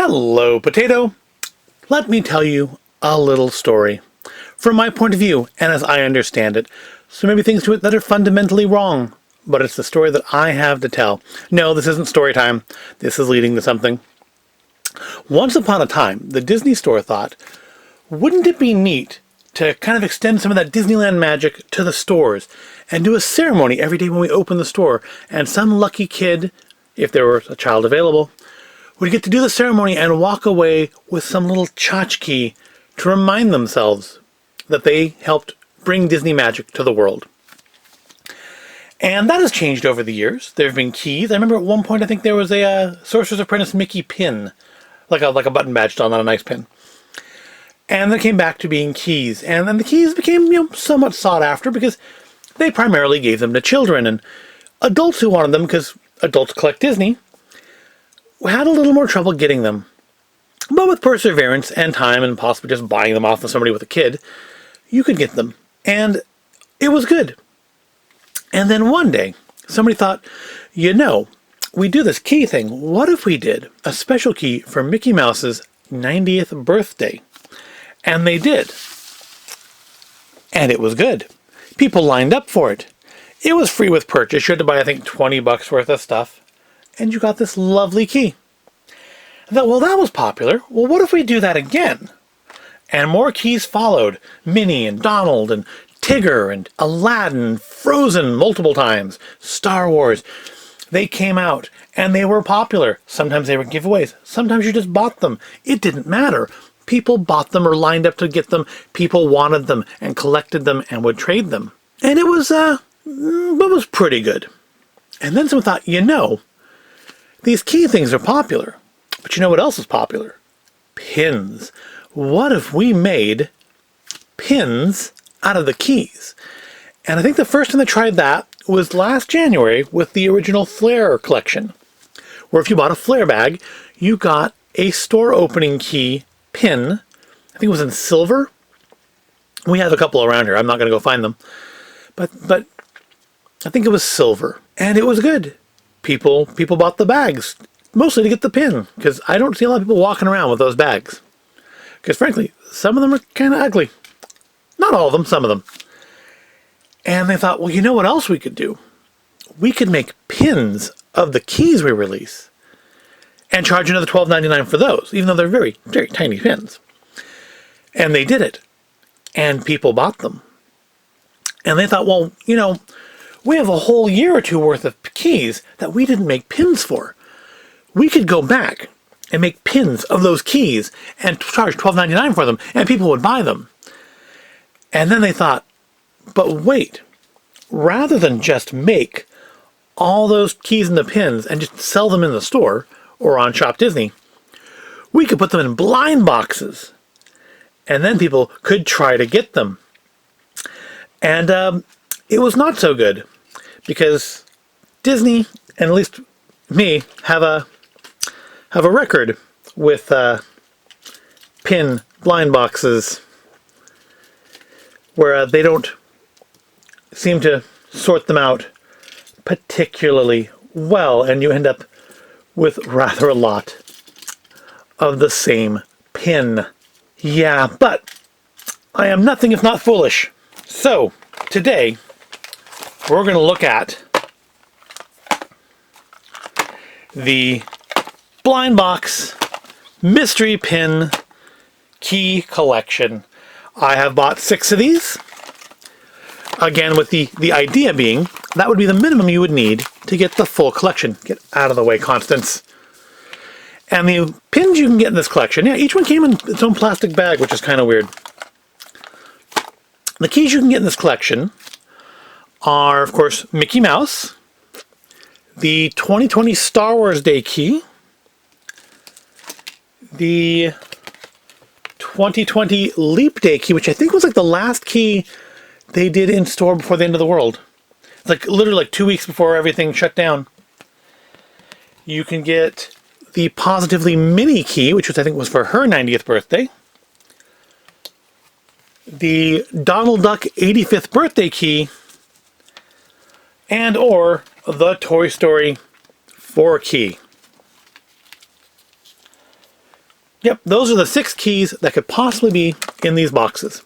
Hello, Potato. Let me tell you a little story from my point of view and as I understand it. So maybe things to it that are fundamentally wrong, but it's the story that I have to tell. No, this isn't story time. This is leading to something. Once upon a time, the Disney store thought, wouldn't it be neat to kind of extend some of that Disneyland magic to the stores and do a ceremony every day when we open the store, and some lucky kid, if there was a child available, would get to do the ceremony and walk away with some little tchotchke to remind themselves that they helped bring Disney magic to the world. And that has changed over the years. There have been keys. I remember at one point I think there was a Sorcerer's Apprentice Mickey pin, like a button badge on a nice pin. And then it came back to being keys. And then the keys became somewhat sought after because they primarily gave them to children, and adults who wanted them, because adults collect Disney, had a little more trouble getting them. But with perseverance and time and possibly just buying them off of somebody with a kid, you could get them. And it was good. And then one day, somebody thought, we do this key thing. What if we did a special key for Mickey Mouse's 90th birthday? And they did. And it was good. People lined up for it. It was free with purchase. You had to buy, I think, $20 worth of stuff. And you got this lovely key. I thought, well, that was popular. Well, what if we do that again? And more keys followed. Minnie and Donald and Tigger and Aladdin, Frozen multiple times, Star Wars. They came out and they were popular. Sometimes they were giveaways. Sometimes you just bought them. It didn't matter. People bought them or lined up to get them. People wanted them and collected them and would trade them. And it was pretty good. And then someone thought, these key things are popular. But you know what else is popular? Pins. What if we made pins out of the keys? And I think the first time they tried that was last January with the original Flair collection, where if you bought a Flair bag, you got a store opening key pin. I think it was in silver. We have a couple around here. I'm not going to go find them. But I think it was silver. And it was good. People bought the bags, mostly to get the pin, because I don't see a lot of people walking around with those bags. Because frankly, some of them are kind of ugly. Not all of them, some of them. And they thought, well, you know what else we could do? We could make pins of the keys we release and charge another $12.99 for those, even though they're very, very tiny pins. And they did it. And people bought them. And they thought, well, we have a whole year or two worth of keys that we didn't make pins for. We could go back and make pins of those keys and charge $12.99 for them, and people would buy them. And then they thought, but wait, rather than just make all those keys and the pins and just sell them in the store or on Shop Disney, we could put them in blind boxes, and then people could try to get them. And it was not so good, because Disney, and at least me, have a record with pin blind boxes where they don't seem to sort them out particularly well, and you end up with rather a lot of the same pin. Yeah, but I am nothing if not foolish. So, today, we're going to look at the blind box mystery pin key collection. I have bought 6 of these. Again, with the idea being that would be the minimum you would need to get the full collection. Get out of the way, Constance. And the pins you can get in this collection, each one came in its own plastic bag, which is kind of weird. The keys you can get in this collection are, of course, Mickey Mouse, the 2020 Star Wars Day key, the 2020 Leap Day key, which I think was like the last key they did in store before the end of the world. It's like literally 2 weeks before everything shut down. You can get the Positively Mini key, which I think was for her 90th birthday. The Donald Duck 85th birthday key, and or the Toy Story 4 key. Yep, those are the 6 keys that could possibly be in these boxes.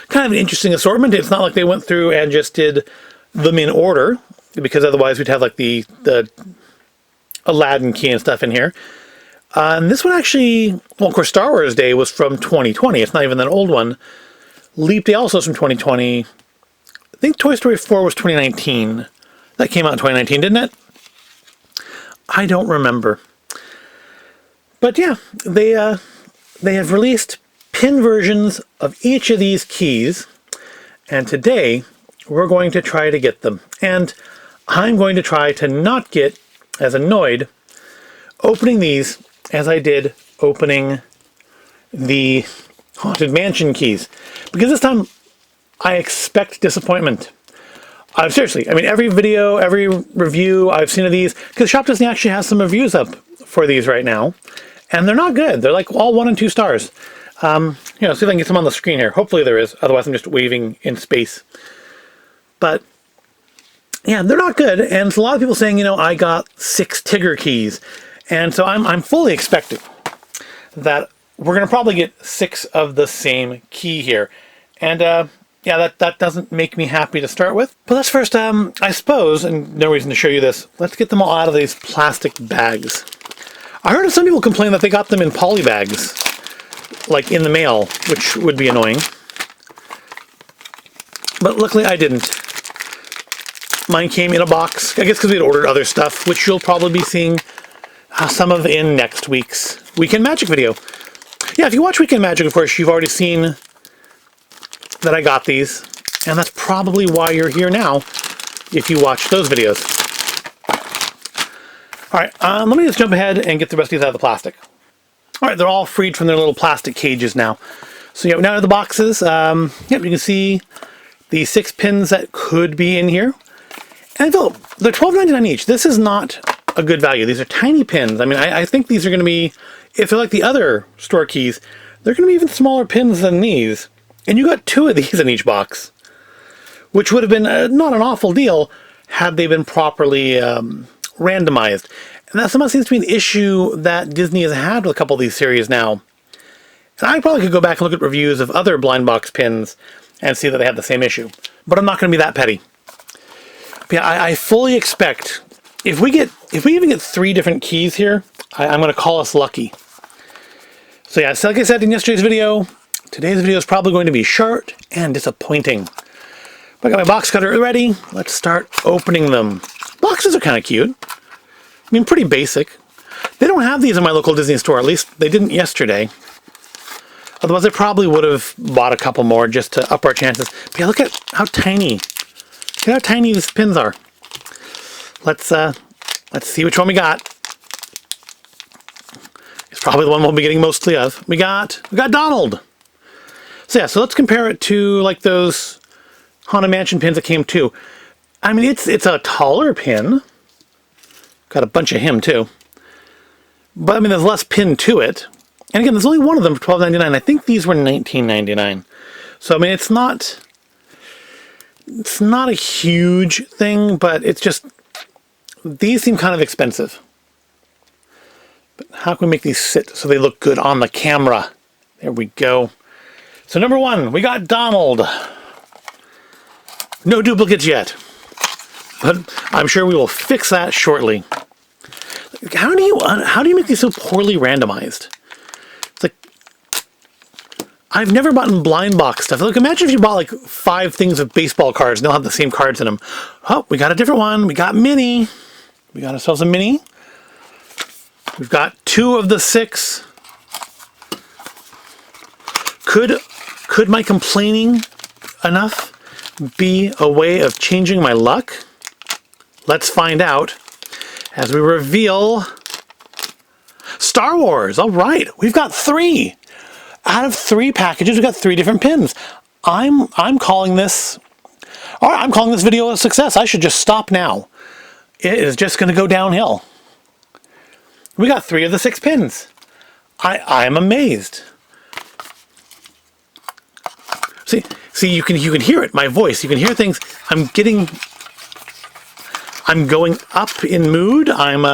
Kind of an interesting assortment. It's not like they went through and just did them in order, because otherwise we'd have like the Aladdin key and stuff in here. And this one actually, well, of course, Star Wars Day was from 2020. It's not even that old one. Leap Day also is from 2020. I think Toy Story 4 was 2019. That came out in 2019, didn't it? I don't remember. But yeah, they have released pin versions of each of these keys. And today, we're going to try to get them. And I'm going to try to not get as annoyed opening these as I did opening the Haunted Mansion keys. Because this time, I expect disappointment. Seriously, I mean, every video, every review I've seen of these, because Shop Disney actually has some reviews up for these right now, and they're not good. They're like all 1 and 2 stars. See if I can get some on the screen here. Hopefully there is, otherwise I'm just waving in space. But yeah, they're not good, and a lot of people saying, I got 6 Tigger keys. And so I'm fully expecting that we're going to probably get 6 of the same key here. And yeah, that doesn't make me happy to start with. But let's first, I suppose, and no reason to show you this, let's get them all out of these plastic bags. I heard of some people complain that they got them in poly bags, like in the mail, which would be annoying. But luckily I didn't. Mine came in a box, I guess because we had ordered other stuff, which you'll probably be seeing some of in next week's Weekend Magic video. Yeah, if you watch Weekend Magic, of course, you've already seen that I got these, and that's probably why you're here now, if you watch those videos. Alright, let me just jump ahead and get the rest of these out of the plastic. Alright, they're all freed from their little plastic cages now. So yeah, now to the boxes. Yep, you can see the 6 pins that could be in here. And they're $12.99 each. This is not a good value. These are tiny pins. I mean, I think these are going to be, if they're like the other store keys, they're going to be even smaller pins than these. And you got 2 of these in each box, which would have been not an awful deal had they been properly randomized. And that somehow seems to be an issue that Disney has had with a couple of these series now. And I probably could go back and look at reviews of other blind box pins and see that they have the same issue. But I'm not going to be that petty. But yeah, I fully expect, if we even get 3 different keys here, I'm going to call us lucky. So yeah, so like I said in yesterday's video, today's video is probably going to be short and disappointing. But I got my box cutter ready. Let's start opening them. Boxes are kind of cute. I mean, pretty basic. They don't have these in my local Disney store. At least they didn't yesterday. Otherwise, I probably would have bought a couple more just to up our chances. But yeah, look at how tiny. Look at how tiny these pins are. Let's see which one we got. It's probably the one we'll be getting mostly of. We got Donald. So yeah, so let's compare it to like those Haunted Mansion pins that came too. I mean, it's a taller pin. Got a bunch of him too. But I mean, there's less pin to it. And again, there's only one of them for $12.99. I think these were $19.99. So I mean, it's not a huge thing, but it's just, these seem kind of expensive. But how can we make these sit so they look good on the camera? There we go. So number 1, we got Donald. No duplicates yet, but I'm sure we will fix that shortly. How do you make these so poorly randomized? It's like, I've never bought blind box stuff. Like, imagine if you bought like 5 things of baseball cards and they'll have the same cards in them. Oh, we got a different one. We got Minnie. We got ourselves a Minnie. We've got 2 of the 6. Could my complaining enough be a way of changing my luck? Let's find out as we reveal Star Wars. All right, we've got 3. Out of 3 packages, we've got 3 different pins. I'm calling this, all right, I'm calling this video a success. I should just stop now. It is just going to go downhill. We got 3 of the 6 pins. I'm amazed. See, you can hear it, my voice. You can hear things. I'm going up in mood. I'm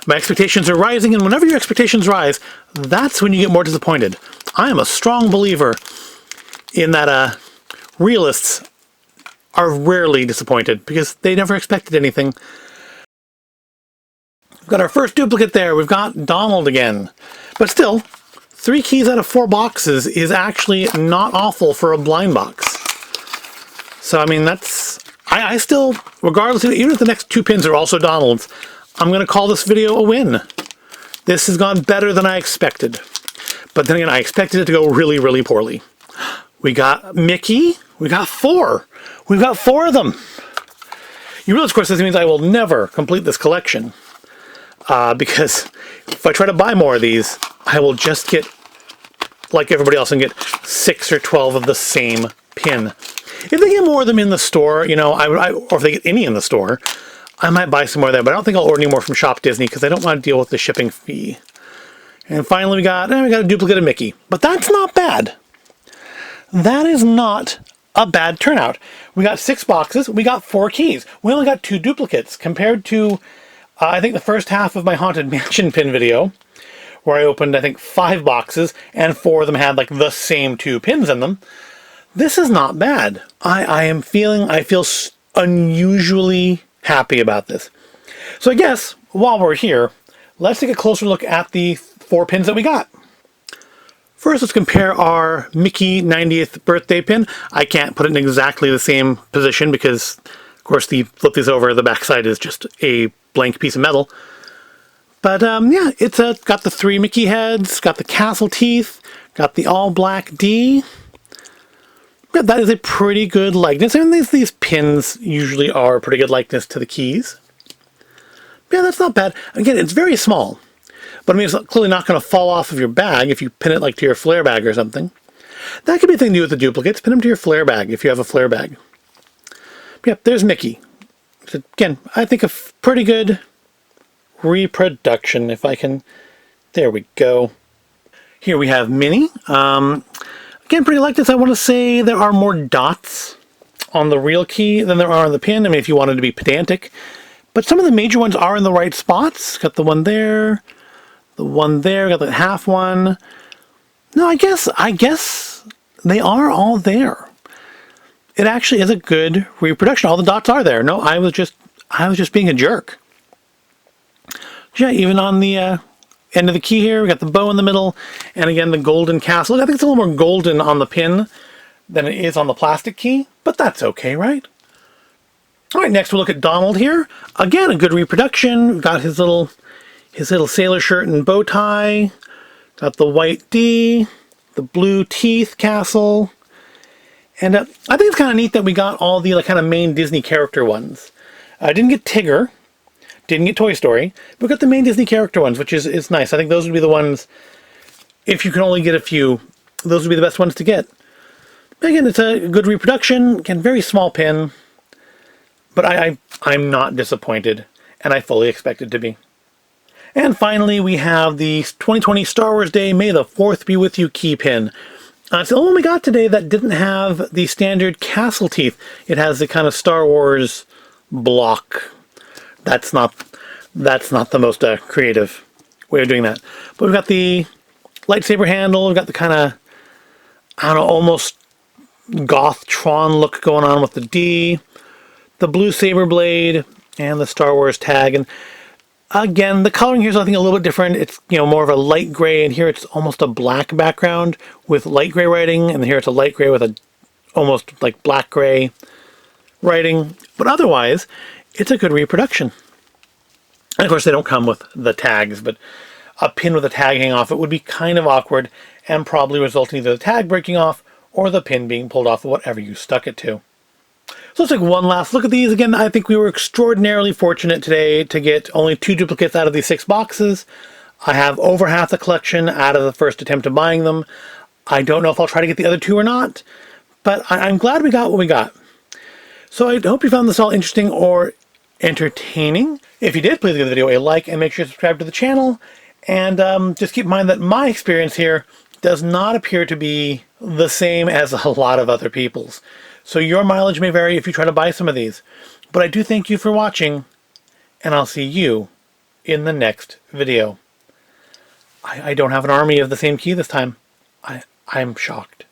My expectations are rising, and whenever your expectations rise, that's when you get more disappointed. I am a strong believer in that realists are rarely disappointed because they never expected anything. We've got our first duplicate there. We've got Donald again. But still, 3 keys out of 4 boxes is actually not awful for a blind box. So, I mean, that's... I still, regardless of, even if the next 2 pins are also Donalds, I'm going to call this video a win. This has gone better than I expected. But then again, I expected it to go really, really poorly. We got Mickey. We got 4. We've got 4 of them. You realize, of course, this means I will never complete this collection. Because if I try to buy more of these, I will just get, like everybody else, and get 6 or 12 of the same pin. If they get more of them in the store, you know, or if they get any in the store, I might buy some more there. But I don't think I'll order any more from Shop Disney because I don't want to deal with the shipping fee. And finally, we got a duplicate of Mickey. But that's not bad. That is not a bad turnout. We got 6 boxes. We got 4 keys. We only got 2 duplicates compared to... I think the first half of my Haunted Mansion pin video, where I opened, I think, 5 boxes, and 4 of them had, like, the same 2 pins in them. This is not bad. I feel unusually happy about this. So I guess, while we're here, let's take a closer look at the 4 pins that we got. First, let's compare our Mickey 90th birthday pin. I can't put it in exactly the same position because, of course, flip these over, the backside is just a blank piece of metal. But yeah, it's got the 3 Mickey heads, got the castle teeth, got the all black D. Yeah, that is a pretty good likeness. I mean, these pins usually are a pretty good likeness to the keys. Yeah, that's not bad. Again, it's very small. But I mean, it's clearly not going to fall off of your bag if you pin it like to your flare bag or something. That could be a thing to do with the duplicates. Pin them to your flare bag if you have a flare bag. Yep, there's Mickey. So again, I think a pretty good reproduction, if I can... There we go. Here we have Minnie. Again, pretty like this. I want to say there are more dots on the real key than there are on the pin. I mean, if you wanted to be pedantic. But some of the major ones are in the right spots. Got the one there, the one there, got the half one. No, I guess they are all there. It actually is a good reproduction. All the dots are there. No, I was just being a jerk. Yeah, even on the end of the key here, we got the bow in the middle, and again the golden castle. I think it's a little more golden on the pin than it is on the plastic key, but that's okay, right? All right, next we'll look at Donald here. Again, a good reproduction. We've got his little sailor shirt and bow tie. Got the white D, the blue teeth castle. And I think it's kind of neat that we got all the kind of main Disney character ones. I didn't get Tigger, didn't get Toy Story, but we got the main Disney character ones, which is nice. I think those would be the ones, if you can only get a few, those would be the best ones to get. But again, it's a good reproduction. Again, very small pin, but I'm not disappointed, and I fully expected to be. And finally, we have the 2020 Star Wars Day, May the 4th be with you key pin. It's the only one we got today that didn't have the standard castle teeth. It has the kind of Star Wars block. That's not the most creative way of doing that. But we've got the lightsaber handle. We've got the kind of, I don't know, almost goth Tron look going on with the D, the blue saber blade, and the Star Wars tag. And again, the coloring here is, I think, a little bit different. It's, more of a light gray, and here it's almost a black background with light gray writing, and here it's a light gray with a almost like black gray writing. But otherwise, it's a good reproduction. And of course, they don't come with the tags, but a pin with a tag hanging off it would be kind of awkward and probably result in either the tag breaking off or the pin being pulled off of whatever you stuck it to. So let's take one last look at these. Again, I think we were extraordinarily fortunate today to get only 2 duplicates out of these 6 boxes. I have over half the collection out of the first attempt of buying them. I don't know if I'll try to get the other 2 or not, but I'm glad we got what we got. So I hope you found this all interesting or entertaining. If you did, please give the video a like and make sure to subscribe to the channel. And just keep in mind that my experience here does not appear to be the same as a lot of other people's. So your mileage may vary if you try to buy some of these. But I do thank you for watching, and I'll see you in the next video. I don't have an army of the same key this time. I'm shocked.